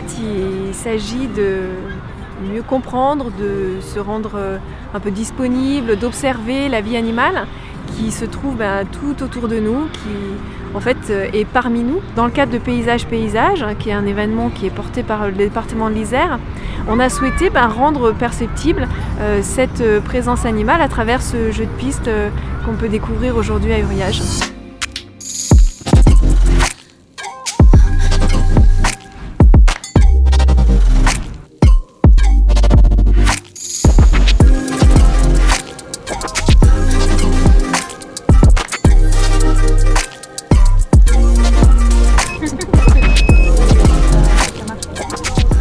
fait, il s'agit de mieux comprendre, de se rendre un peu disponible, d'observer la vie animale qui se trouve tout autour de nous, qui en fait est parmi nous. Dans le cadre de Paysage, qui est un événement qui est porté par le département de l'Isère, on a souhaité rendre perceptible cette présence animale à travers ce jeu de piste qu'on peut découvrir aujourd'hui à Uriage.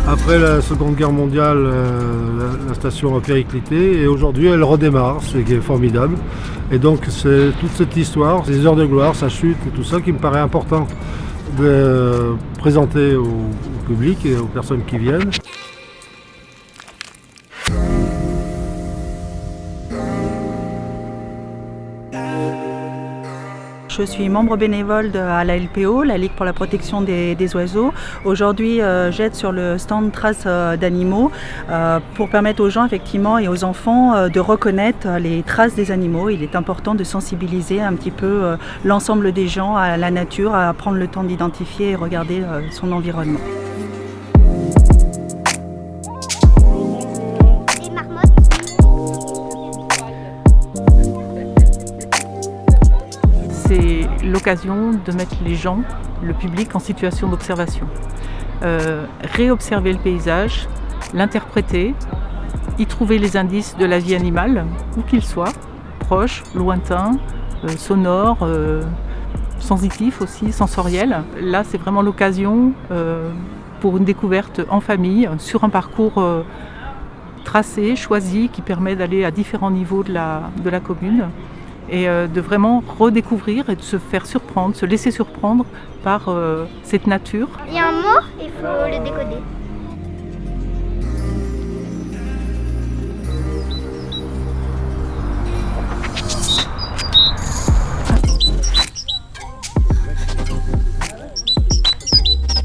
Après la Seconde Guerre mondiale, la station a périclité et aujourd'hui elle redémarre, ce qui est formidable. Et donc c'est toute cette histoire, ces heures de gloire, sa chute et tout ça qui me paraît important de présenter au public et aux personnes qui viennent. Je suis membre bénévole à la LPO, la Ligue pour la protection des oiseaux. Aujourd'hui, j'aide sur le stand traces d'animaux pour permettre aux gens effectivement et aux enfants de reconnaître les traces des animaux. Il est important de sensibiliser un petit peu l'ensemble des gens à la nature, à prendre le temps d'identifier et regarder son environnement. C'est l'occasion de mettre les gens, le public, en situation d'observation. Réobserver le paysage, l'interpréter, y trouver les indices de la vie animale, où qu'ils soient, proches, lointains, sonores, sensitifs aussi, sensoriels. Là, c'est vraiment l'occasion pour une découverte en famille, sur un parcours tracé, choisi, qui permet d'aller à différents niveaux de la commune. Et de vraiment redécouvrir et de se faire surprendre, se laisser surprendre par cette nature. Il y a un mot, il faut le décoder.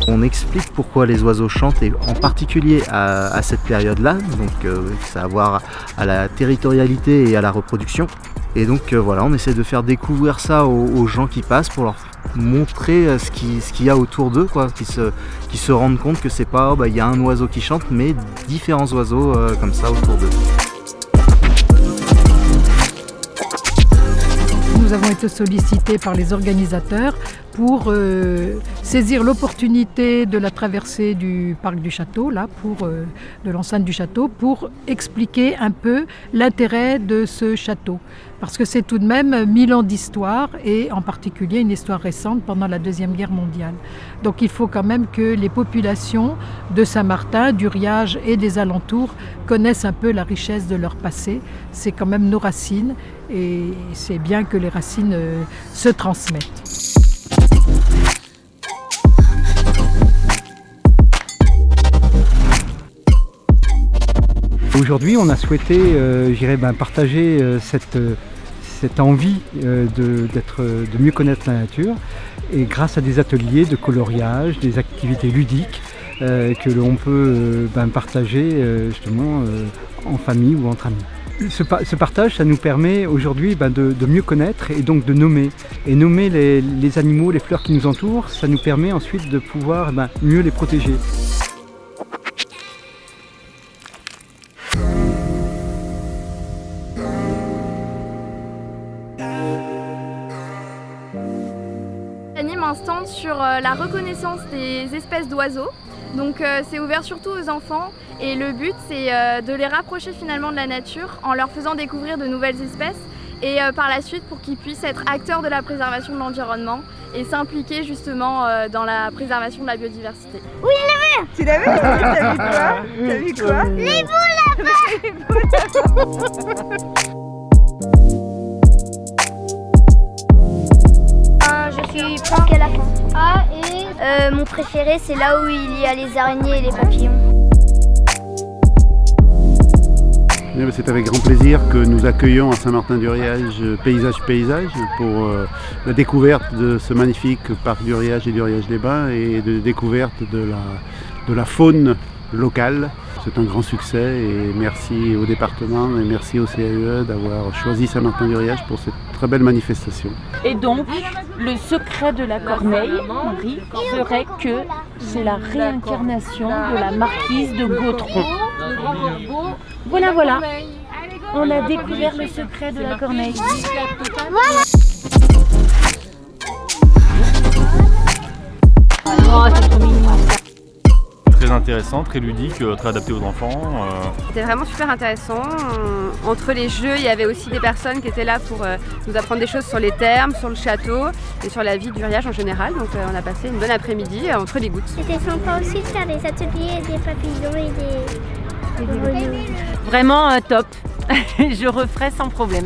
On explique pourquoi les oiseaux chantent et en particulier à cette période-là, donc ça a à voir à la territorialité et à la reproduction. Et donc voilà, on essaie de faire découvrir ça aux gens qui passent pour leur montrer ce qu'il y a autour d'eux, qu'ils se rendent compte que c'est pas il y a un oiseau qui chante, mais différents oiseaux comme ça autour d'eux. Nous avons été sollicités par les organisateurs pour saisir l'opportunité de la traversée du parc du château, de l'enceinte du château, pour expliquer un peu l'intérêt de ce château. Parce que c'est tout de même 1000 ans d'histoire et en particulier une histoire récente pendant la Deuxième Guerre mondiale. Donc il faut quand même que les populations de Saint-Martin, d'Uriage et des alentours connaissent un peu la richesse de leur passé. C'est quand même nos racines et c'est bien que les racines se transmettent. Aujourd'hui, on a souhaité partager cette envie de mieux connaître la nature et grâce à des ateliers de coloriage, des activités ludiques que l'on peut partager justement en famille ou entre amis. Ce partage, ça nous permet aujourd'hui de mieux connaître et donc de nommer. Et nommer les animaux, les fleurs qui nous entourent, ça nous permet ensuite de pouvoir mieux les protéger. J'anime un stand sur la reconnaissance des espèces d'oiseaux. Donc c'est ouvert surtout aux enfants et le but c'est de les rapprocher finalement de la nature en leur faisant découvrir de nouvelles espèces et par la suite pour qu'ils puissent être acteurs de la préservation de l'environnement et s'impliquer justement dans la préservation de la biodiversité. Oui, je l'ai vu. Tu l'as vu? T'as vu quoi? T'as vu quoi? Les boules là-bas. Je suis presque à la fin. Ah, et mon préféré, c'est là où il y a les araignées et les papillons. C'est avec grand plaisir que nous accueillons à Saint-Martin-d'Uriage Paysage pour la découverte de ce magnifique parc d'Uriage et d'Uriage-les-Bains et de découverte de de la faune locale. C'est un grand succès et merci au département et merci au CAE d'avoir choisi Saint-Martin-du-Riage pour cette très belle manifestation. Et donc, le secret de la corneille, Henri, serait que c'est la réincarnation de la marquise de Gautron. Voilà, voilà. On a découvert le secret de la corneille. Oh, c'est trop mignon. Très intéressant, très ludique, très adapté aux enfants. C'était vraiment super intéressant. Entre les jeux, il y avait aussi des personnes qui étaient là pour nous apprendre des choses sur les thermes, sur le château et sur la vie du Riage en général. Donc on a passé une bonne après-midi entre les gouttes. C'était sympa aussi de faire des ateliers, des papillons et des grenouilles. Vraiment top. Je referai sans problème.